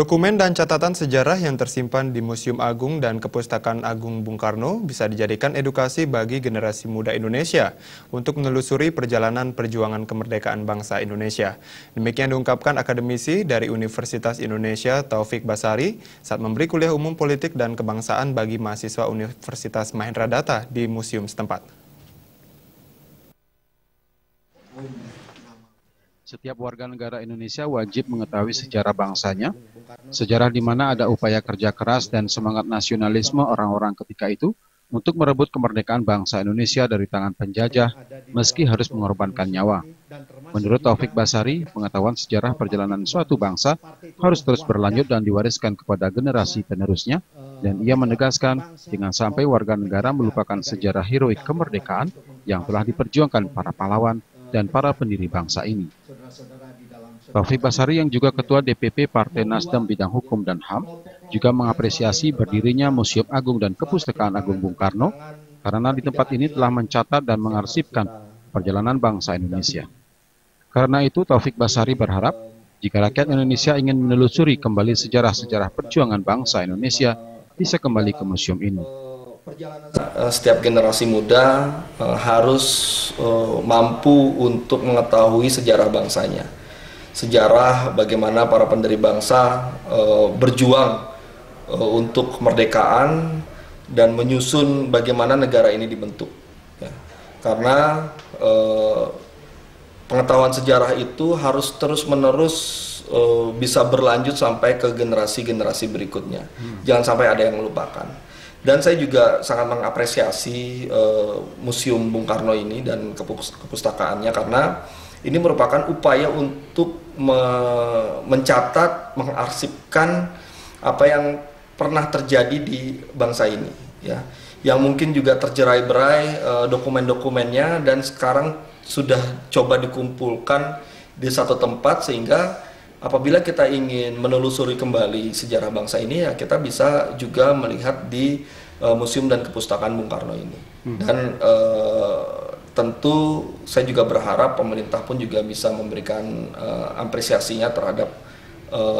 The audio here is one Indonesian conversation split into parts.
Dokumen dan catatan sejarah yang tersimpan di Museum Agung dan Kepustakaan Agung Bung Karno bisa dijadikan edukasi bagi generasi muda Indonesia untuk menelusuri perjalanan perjuangan kemerdekaan bangsa Indonesia. Demikian diungkapkan akademisi dari Universitas Indonesia Taufik Basari saat memberi kuliah umum politik dan kebangsaan bagi mahasiswa Universitas Mahendradatta di museum setempat. Setiap warga negara Indonesia wajib mengetahui sejarah bangsanya, sejarah di mana ada upaya kerja keras dan semangat nasionalisme orang-orang ketika itu untuk merebut kemerdekaan bangsa Indonesia dari tangan penjajah, meski harus mengorbankan nyawa. Menurut Taufik Basari, pengetahuan sejarah perjalanan suatu bangsa harus terus berlanjut dan diwariskan kepada generasi penerusnya, dan ia menegaskan jangan sampai warga negara melupakan sejarah heroik kemerdekaan yang telah diperjuangkan para pahlawan dan para pendiri bangsa ini. Taufik Basari yang juga Ketua DPP Partai Nasdem bidang hukum dan HAM juga mengapresiasi berdirinya Museum Agung dan Kepustakaan Agung Bung Karno karena di tempat ini telah mencatat dan mengarsipkan perjalanan bangsa Indonesia. Karena itu Taufik Basari berharap jika rakyat Indonesia ingin menelusuri kembali sejarah-sejarah perjuangan bangsa Indonesia bisa kembali ke museum ini. Setiap generasi muda harus mampu untuk mengetahui sejarah bangsanya. Sejarah bagaimana para pendiri bangsa berjuang untuk kemerdekaan dan menyusun bagaimana negara ini dibentuk. Ya. Karena pengetahuan sejarah itu harus terus-menerus bisa berlanjut sampai ke generasi-generasi berikutnya. Jangan sampai ada yang melupakan. Dan saya juga sangat mengapresiasi Museum Bung Karno ini dan kepustakaannya karena ini merupakan upaya untuk mencatat, mengarsipkan apa yang pernah terjadi di bangsa ini, ya, yang mungkin juga tercerai-berai dokumen-dokumennya dan sekarang sudah coba dikumpulkan di satu tempat sehingga apabila kita ingin menelusuri kembali sejarah bangsa ini, ya kita bisa juga melihat di Museum dan Kepustakaan Bung Karno ini. Dan tentu saya juga berharap pemerintah pun juga bisa memberikan apresiasinya terhadap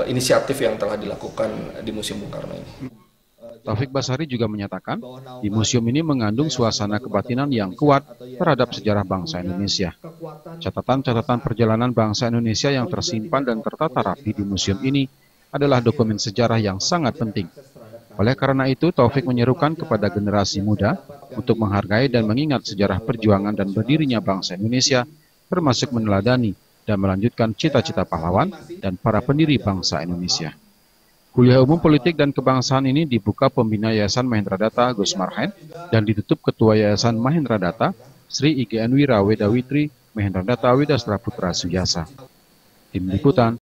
inisiatif yang telah dilakukan di Museum Bung Karno ini. Taufik Basari juga menyatakan, di museum ini mengandung suasana kebatinan yang kuat terhadap sejarah bangsa Indonesia. Catatan-catatan perjalanan bangsa Indonesia yang tersimpan dan tertata rapi di museum ini adalah dokumen sejarah yang sangat penting. Oleh karena itu, Taufik menyerukan kepada generasi muda untuk menghargai dan mengingat sejarah perjuangan dan berdirinya bangsa Indonesia, termasuk meneladani dan melanjutkan cita-cita pahlawan dan para pendiri bangsa Indonesia. Kuliah umum politik dan kebangsaan ini dibuka pembina Yayasan Mahendradatta Gus Marhen dan ditutup Ketua Yayasan Mahendradatta Sri IGN Wira Wedawitri Mahendradatta Widastra Putra Suyasa. Tim Liputan